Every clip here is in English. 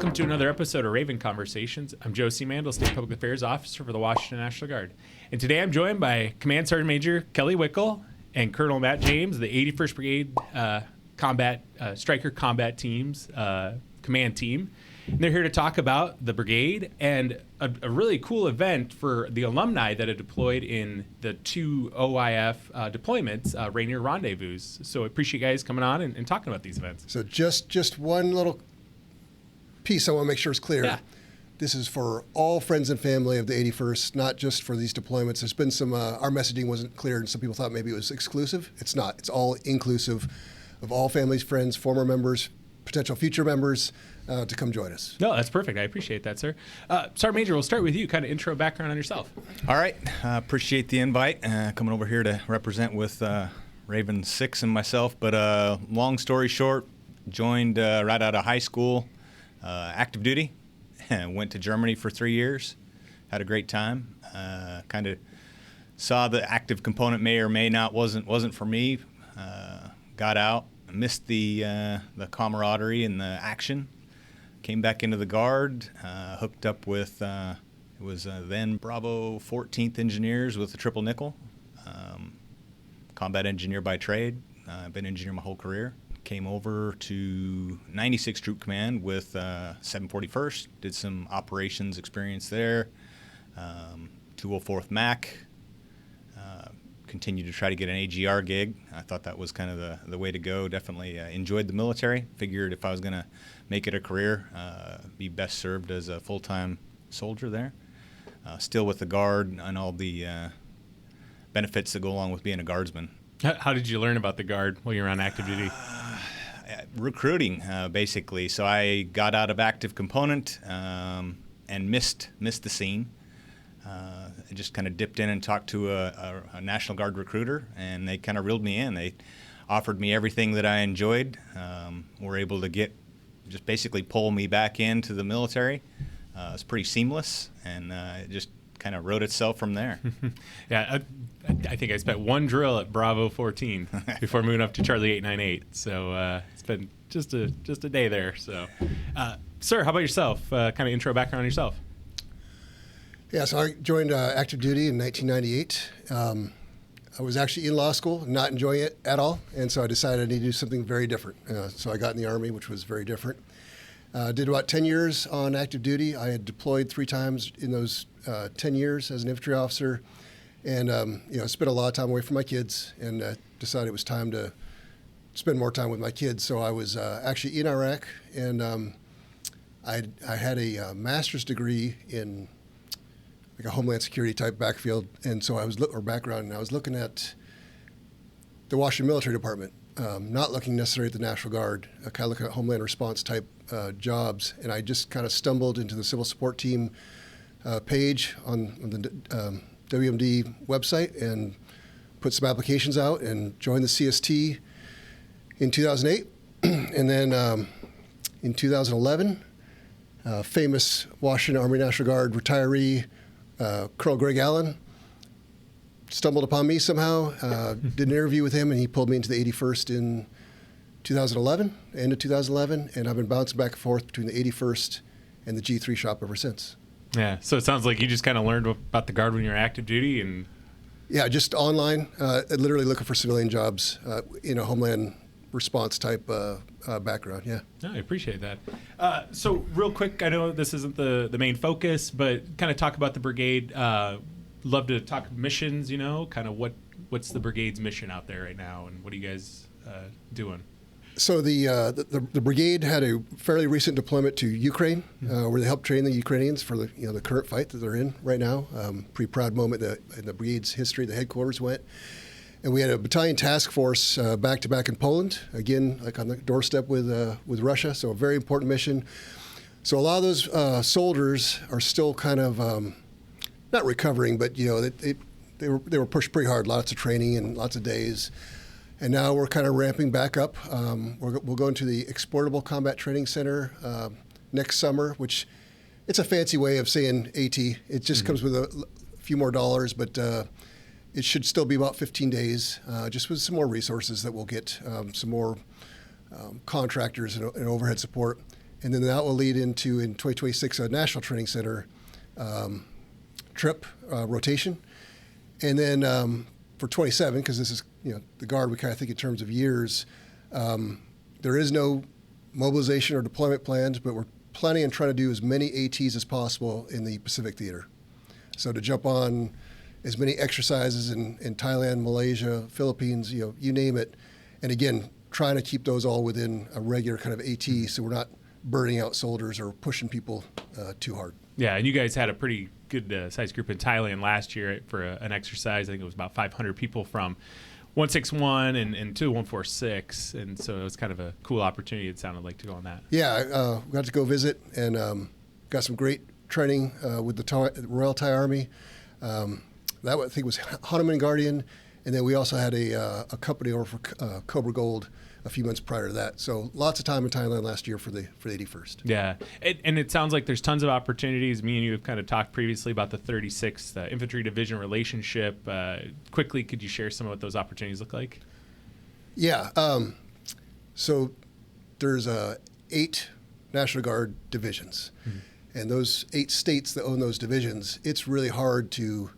Welcome to another episode of Raven Conversations. I'm Joe C. Mandel, State Public Affairs Officer for the Washington National Guard. And today I'm joined by Command Sergeant Major Kelly Wickel and Colonel Matt James, the 81st Brigade Stryker Combat Team's command team. And they're here to talk about the brigade and a really cool event for the alumni that had deployed in the two OIF deployments, Raven Rendezvous. So I appreciate you guys coming on and talking about these events. So just one little piece I want to make sure is clear. Yeah. This is for all friends and family of the 81st, not just for these deployments. There's been some, our messaging wasn't clear and some people thought maybe it was exclusive. It's not. It's all inclusive of all families, friends, former members, potential future members to come join us. No, that's perfect. I appreciate that, sir. Sergeant Major, we'll start with you. Kind of intro background on yourself. All right. Appreciate the invite. Coming over here to represent with Raven 6 and myself. But long story short, joined right out of high school, active duty, and went to Germany for 3 years. Had a great time. Kind of saw the active component may or may not wasn't for me. Got out, missed the camaraderie and the action. Came back into the Guard, hooked up with, it was then Bravo 14th Engineers with the Triple Nickel, combat engineer by trade. I've been engineer my whole career. Came over to 96 Troop Command with 741st, did some operations experience there, 204th MAC, continued to try to get an AGR gig. I thought that was kind of the way to go. Definitely enjoyed the military. Figured if I was going to make it a career, be best served as a full-time soldier there. Still with the Guard and all the benefits that go along with being a guardsman. How did you learn about the Guard while you were on active duty? Recruiting, basically. So I got out of active component and missed the scene. I just kind of dipped in and talked to a National Guard recruiter, and they kind of reeled me in. They offered me everything that I enjoyed. Were able to just basically pull me back into the military. It was pretty seamless, and it just kind of wrote itself from there. Yeah, I think I spent one drill at Bravo 14 before moving up to Charlie 898. So it's been just a day there. So, sir, how about yourself? Kind of intro background on yourself. Yeah, so I joined active duty in 1998. I was actually in law school, not enjoying it at all, and so I decided I needed to do something very different. So I got in the Army, which was very different. Did about 10 years on active duty. I had deployed 3 times in those 10 years as an infantry officer, and spent a lot of time away from my kids, and decided it was time to spend more time with my kids. So I was actually in Iraq, and I had a master's degree in like a Homeland Security type backfield, and so I was background, and I was looking at the Washington Military Department, not looking necessarily at the National Guard, kind of looking at Homeland Response type jobs, and I just kind of stumbled into the Civil Support Team page on the WMD website and put some applications out and joined the CST in 2008, and then in 2011, famous Washington Army National Guard retiree Colonel Greg Allen stumbled upon me somehow, did an interview with him, and he pulled me into the 81st in 2011, end of 2011, and I've been bouncing back and forth between the 81st and the G3 shop ever since. Yeah, so it sounds like you just kind of learned about the Guard when you were active duty, and yeah, just online, literally looking for civilian jobs in a Homeland Response type background. Yeah. No, I appreciate that. So real quick, I know this isn't the main focus, but kind of talk about the brigade. Love to talk missions, kind of what's the brigade's mission out there right now, and what are you guys doing? So the brigade had a fairly recent deployment to Ukraine, where they helped train the Ukrainians for the current fight that they're in right now. Pretty proud moment in the brigade's history. The headquarters went. And we had a battalion task force back-to-back in Poland, again, like on the doorstep with Russia, so a very important mission. So a lot of those soldiers are still kind of, not recovering, but they were pushed pretty hard, lots of training and lots of days. And now we're kind of ramping back up. We'll go into the Exportable Combat Training Center next summer, which it's a fancy way of saying AT. It just comes with a few more dollars, but it should still be about 15 days, just with some more resources that we'll get, some more contractors and overhead support. And then that will lead into, in 2026, a National Training Center trip rotation. And then for 27, because this is the Guard, we kind of think in terms of years, there is no mobilization or deployment plans, but we're planning on trying to do as many ATs as possible in the Pacific Theater. So to jump on as many exercises in Thailand, Malaysia, Philippines, you name it. And again, trying to keep those all within a regular kind of AT, so we're not burning out soldiers or pushing people too hard. Yeah, and you guys had a pretty good sized group in Thailand last year for an exercise. I think it was about 500 people from 161 and 2146, and so it was kind of a cool opportunity, it sounded like, to go on that. Yeah, we got to go visit and got some great training with the Royal Thai Army. That I think was Hanuman Guardian, and then we also had a company over for Cobra Gold a few months prior to that. So lots of time in Thailand last year for the 81st. Yeah, and it sounds like there's tons of opportunities. Me and you have kind of talked previously about the 36th Infantry Division relationship. Quickly, could you share some of what those opportunities look like? Yeah, so there's 8 National Guard divisions. Mm-hmm. And those 8 states that own those divisions, it's really hard to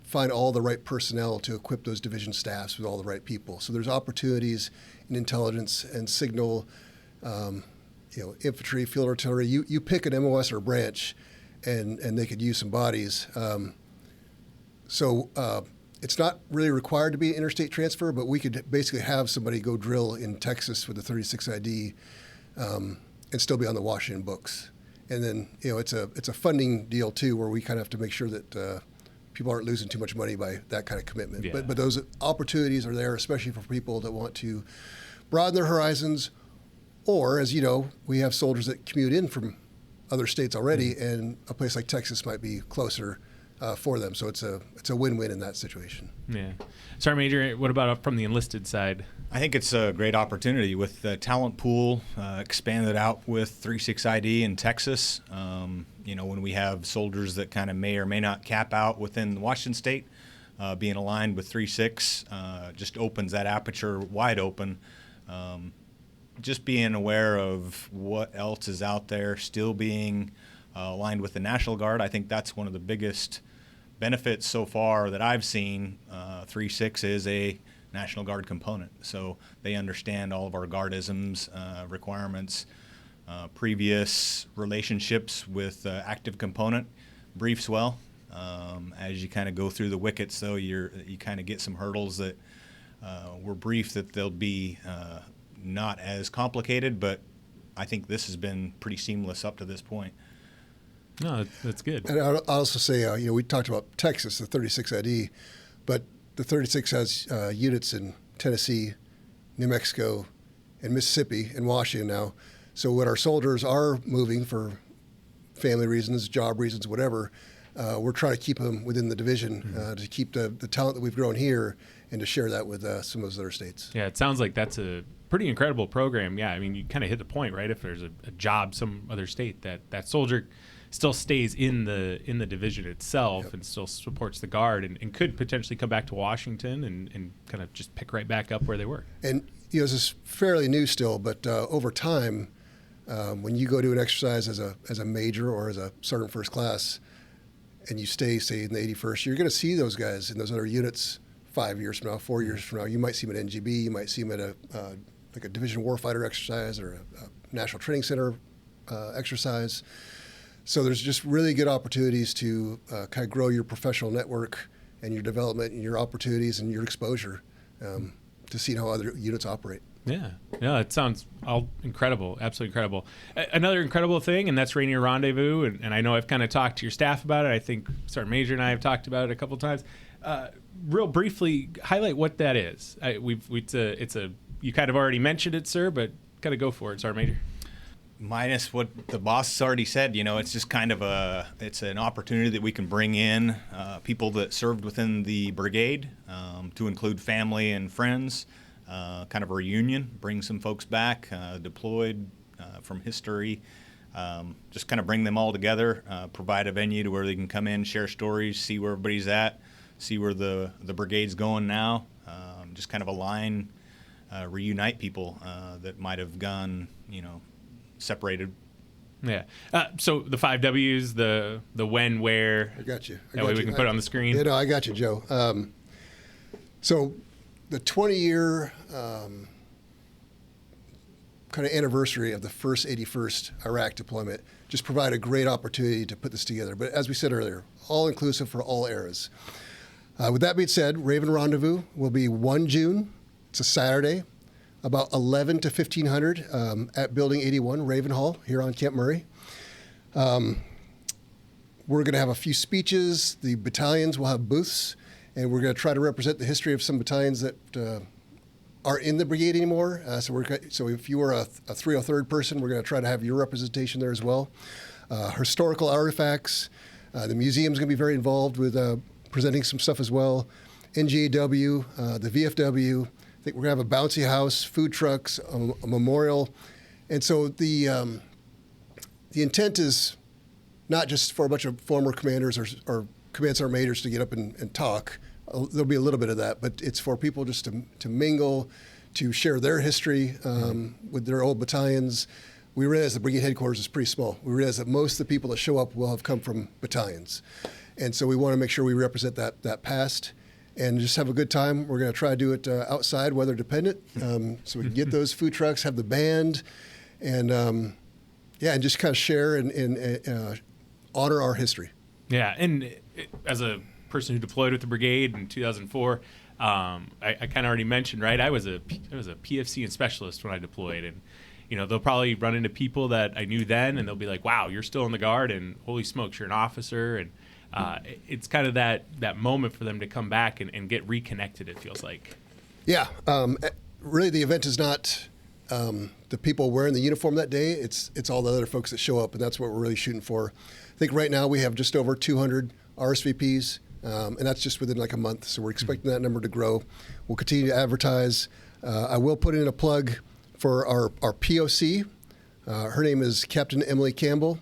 find all the right personnel to equip those division staffs with all the right people. So there's opportunities in intelligence and signal, infantry, field artillery. You pick an MOS or a branch, and they could use some bodies. So it's not really required to be an interstate transfer, but we could basically have somebody go drill in Texas with the 36 ID and still be on the Washington books. And then it's a funding deal too, where we kind of have to make sure that people aren't losing too much money by that kind of commitment. Yeah. But those opportunities are there, especially for people that want to broaden their horizons, or, as you know, we have soldiers that commute in from other states already, mm-hmm. and a place like Texas might be closer for them. So it's a win-win in that situation. Yeah. Sergeant Major, what about from the enlisted side? I think it's a great opportunity with the talent pool expanded out with 36 ID in Texas. When we have soldiers that kind of may or may not cap out within Washington State, being aligned with 36 just opens that aperture wide open. Just being aware of what else is out there, still being aligned with the National Guard, I think that's one of the biggest benefits so far that I've seen. 36 is a National Guard component, so they understand all of our guardisms, requirements, previous relationships with active component briefs well. As you kind of go through the wickets, though, you kind of get some hurdles that were briefed that they'll be not as complicated, but I think this has been pretty seamless up to this point. No, that's good. And I'll also say, we talked about Texas, the 36 ID, but the 36 has units in Tennessee, New Mexico, and Mississippi, and Washington now. So when our soldiers are moving for family reasons, job reasons, whatever, we're trying to keep them within the division, mm-hmm. To keep the talent that we've grown here and to share that with some of those other states. Yeah, it sounds like that's a pretty incredible program. Yeah, I mean, you kind of hit the point, right? If there's a job some other state, that soldier still stays in the division itself, yep. and still supports the Guard and could potentially come back to Washington and kind of just pick right back up where they were. And this is fairly new still, but over time, when you go to an exercise as a major or as a sergeant first class, and you stay, say, in the 81st, you're going to see those guys in those other units 5 years from now, 4 years from now. You might see them at NGB, you might see them at a division warfighter exercise or a National Training Center exercise. So there's just really good opportunities to kind of grow your professional network and your development and your opportunities and your exposure to see how other units operate. Yeah, it sounds all incredible, absolutely incredible. Another incredible thing, and that's Raven Rendezvous, and I know I've kind of talked to your staff about it. I think Sergeant Major and I have talked about it a couple times. Real briefly, highlight what that is. You kind of already mentioned it, sir, but kind of go for it, Sergeant Major. Minus what the boss has already said, it's just kind of it's an opportunity that we can bring in people that served within the brigade, to include family and friends, kind of a reunion, bring some folks back, deployed from history, just kind of bring them all together, provide a venue to where they can come in, share stories, see where everybody's at, see where the brigade's going now, just kind of align, reunite people that might have gone, separated. Yeah. So the 5 W's, the when, where. I got you. That way we can put it on the screen. Yeah, no, I got you, Joe. So the 20-year kind of anniversary of the first 81st Iraq deployment just provided a great opportunity to put this together. But as we said earlier, all inclusive for all eras. With that being said, Raven Rendezvous will be 1 June. It's a Saturday, about 11 to 1500 at Building 81, Raven Hall, here on Camp Murray. We're going to have a few speeches. The battalions will have booths, and we're going to try to represent the history of some battalions that aren't in the brigade anymore. So if you are a 303rd person, we're going to try to have your representation there as well. Historical artifacts. The museum's going to be very involved with presenting some stuff as well. NGAW, the VFW. I think we're going to have a bouncy house, food trucks, a memorial. And so the intent is not just for a bunch of former commanders or command sergeant majors to get up and talk. There'll be a little bit of that, but it's for people just to mingle, to share their history with their old battalions. We realize the brigade headquarters is pretty small. We realize that most of the people that show up will have come from battalions. And so we want to make sure we represent that past and just have a good time. We're going to try to do it outside, weather dependent, so we can get those food trucks, have the band, and and just kind of share and honor our history. Yeah, and as a person who deployed with the brigade in 2004, I kind of already mentioned, right? I was a PFC and specialist when I deployed, and they'll probably run into people that I knew then, and they'll be like, "Wow, you're still in the Guard," and "Holy smokes, you're an officer," and it's kind of that moment for them to come back and get reconnected. It feels like. Yeah, really, the event is not the people wearing the uniform that day. It's all the other folks that show up, and that's what we're really shooting for. I think right now we have just over 200 RSVPs, and that's just within like a month. So we're expecting that number to grow. We'll continue to advertise. I will put in a plug for our POC. Her name is Captain Emily Campbell.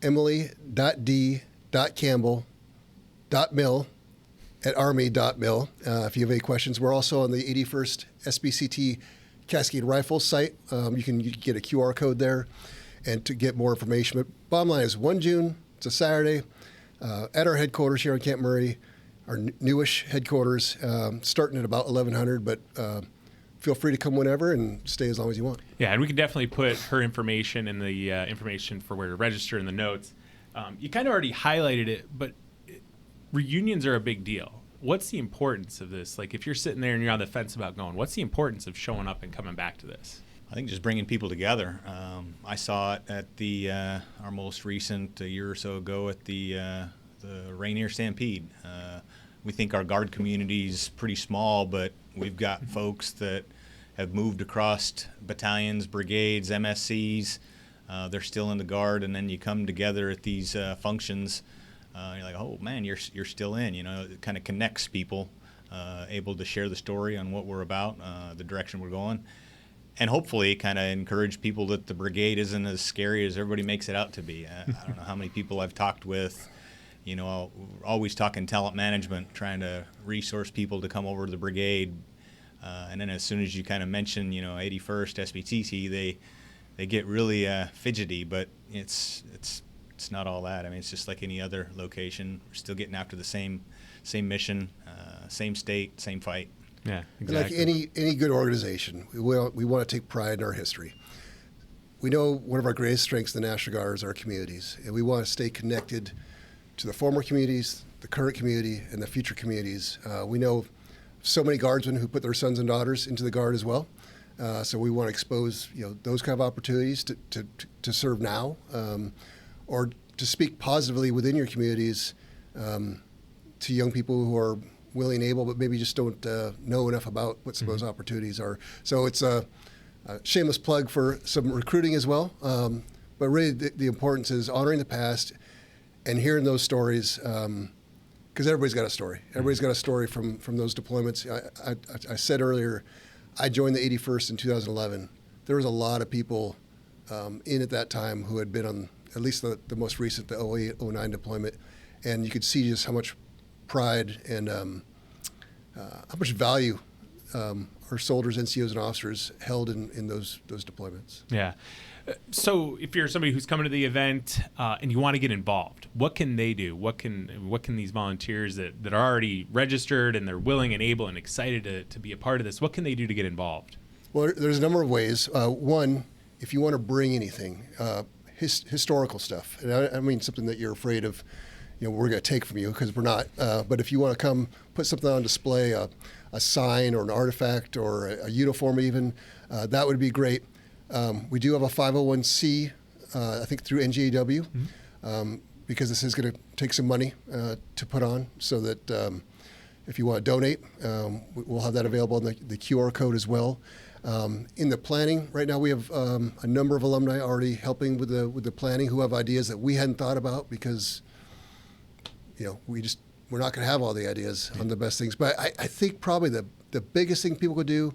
Emily.d.campbell.mil@army.mil. If you have any questions, we're also on the 81st SBCT Cascade Rifle site. You can get a QR code there and to get more information. But bottom line is 1 June, it's a Saturday, at our headquarters here on Camp Murray, our newish headquarters, starting at about 1100, but feel free to come whenever and stay as long as you want. Yeah, and we can definitely put her information and the information for where to register in the notes. You kind of already highlighted it, but reunions are a big deal. What's the importance of this? Like, if you're sitting there and you're on the fence about going, what's the importance of showing up and coming back to this? I think just bringing people together. I saw it at our most recent, a year or so ago, at the Rainier Stampede. We think our Guard community is pretty small, but we've got folks that have moved across battalions, brigades, MSCs. They're still in the Guard, and then you come together at these functions. You're like, oh man, you're still in. It kind of connects people, able to share the story on what we're about, the direction we're going, and hopefully kind of encourage people that the brigade isn't as scary as everybody makes it out to be. I don't know how many people I've talked with. Always talking talent management, trying to resource people to come over to the brigade, and then as soon as you kind of mention, 81st SBCT, they get really fidgety. But it's not all that. I mean, it's just like any other location. We're still getting after the same mission, same state, same fight. Yeah, exactly. And like any good organization, we want to take pride in our history. We know one of our greatest strengths in the National Guard is our communities, and we want to stay connected to the former communities, the current community, and the future communities. We know so many Guardsmen who put their sons and daughters into the Guard as well. So we want to expose those kind of opportunities to serve now, or to speak positively within your communities to young people who are willing and able, but maybe just don't know enough about what some of those opportunities are. So it's a shameless plug for some recruiting as well. But really the importance is honoring the past and hearing those stories, because everybody's got a story. Everybody's got a story from those deployments. I said earlier, I joined the 81st in 2011. There was a lot of people in at that time who had been on at least the most recent, the 08-09 deployment, and you could see just how much pride and how much value our soldiers, NCOs, and officers held in those deployments. Yeah. So if you're somebody who's coming to the event and you want to get involved, what can they do? What can these volunteers that are already registered and they're willing and able and excited to be a part of this, what can they do to get involved? Well, there's a number of ways. One, if you want to bring anything, historical stuff, and I mean something that you're afraid of, we're going to take from you, because we're not. But if you want to come put something on display, a sign or an artifact or a uniform even, that would be great. We do have a 501c, I think through NGAW, because this is going to take some money to put on, so that if you want to donate, we'll have that available in the QR code as well. In the planning, right now we have a number of alumni already helping with the planning who have ideas that we hadn't thought about, because we're not going to have all the ideas on the best things. But I think probably the biggest thing people could do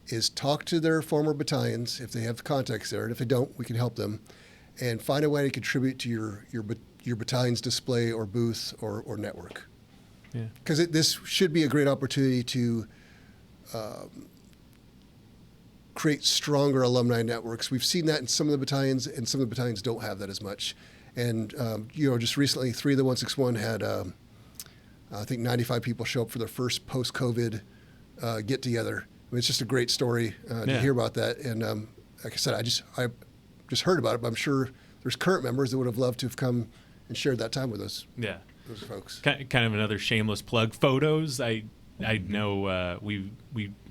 is talk to their former battalions if they have contacts there, and if they don't, we can help them, and find a way to contribute to your battalion's display or booth or network. Yeah. Because this should be a great opportunity to create stronger alumni networks. We've seen that in some of the battalions, and some of the battalions don't have that as much. And just recently, 3 of the 161 had, I think, 95 people show up for their first post-COVID get-together. I mean, it's just a great story to hear about that. And like I said, I just heard about it, but I'm sure there's current members that would have loved to have come and shared that time with us. Yeah. Those folks. Kind of another shameless plug. Photos. I know we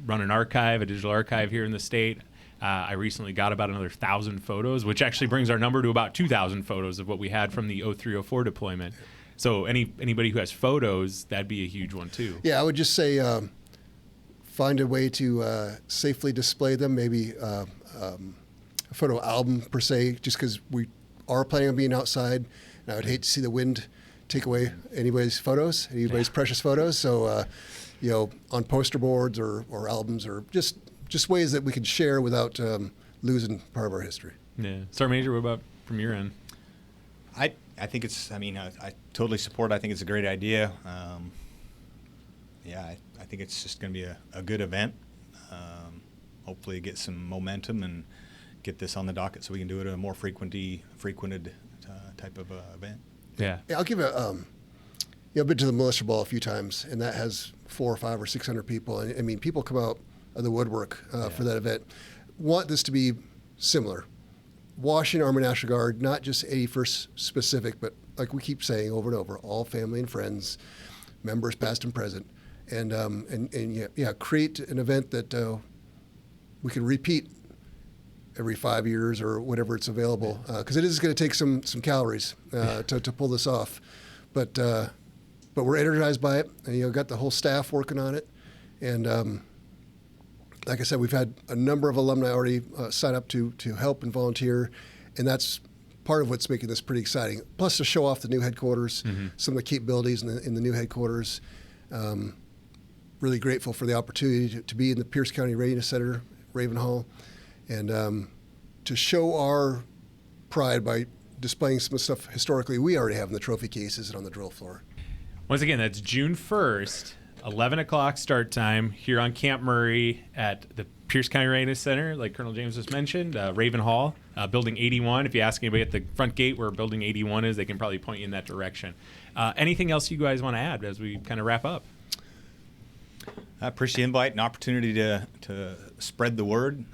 run an archive, a digital archive here in the state. I recently got about another 1,000 photos, which actually brings our number to about 2,000 photos of what we had from the 03-04 deployment. So anybody who has photos, that'd be a huge one too. Yeah, I would just say find a way to safely display them. Maybe a photo album per se, just because we are planning on being outside, and I would hate to see the wind take away anybody's precious photos. So, on poster boards or albums, or just ways that we can share without losing part of our history. Yeah. Sergeant Major, what about from your end? I think it's, I totally support it. I think it's a great idea. I think it's just going to be a good event. Hopefully get some momentum and get this on the docket so we can do it at a more frequented type of event. Yeah. I'll give I've been to the militia ball a few times, and that has 400 or 500 or 600 people. And I mean, people come out of the woodwork for that event. Want this to be similar. Washington Army National Guard, not just 81st specific, but like we keep saying over and over, all family and friends, members past and present, and create an event that we can repeat every 5 years or whatever it's available, because it is going to take some calories to pull this off, but we're energized by it, and got the whole staff working on it, and like I said, we've had a number of alumni already sign up to help and volunteer, and that's part of what's making this pretty exciting. Plus to show off the new headquarters, some of the capabilities in the new headquarters. Really grateful for the opportunity to be in the Pierce County Readiness Center, Raven Hall, and to show our pride by displaying some stuff historically we already have in the trophy cases and on the drill floor. Once again, that's June 1st. 11 o'clock start time here on Camp Murray at the Pierce County Readiness Center, like Colonel James just mentioned, Raven Hall, Building 81. If you ask anybody at the front gate where Building 81 is, they can probably point you in that direction. Anything else you guys want to add as we kind of wrap up? I appreciate the invite and opportunity to spread the word.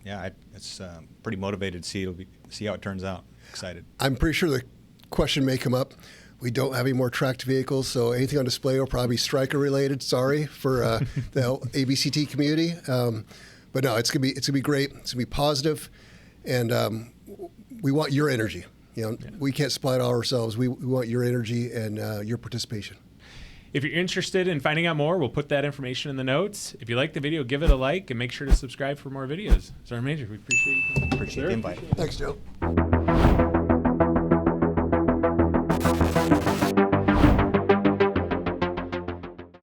It's pretty motivated to see how it turns out. Excited. I'm pretty sure the question may come up. We don't have any more tracked vehicles, so anything on display will probably be Stryker related. Sorry for the ABCT community, but no, it's gonna be great. It's gonna be positive, and we want your energy. We can't supply it all ourselves. We want your energy and your participation. If you're interested in finding out more, we'll put that information in the notes. If you like the video, give it a like and make sure to subscribe for more videos. Sergeant Major, we appreciate you. Appreciate the invite. Thanks, Joe.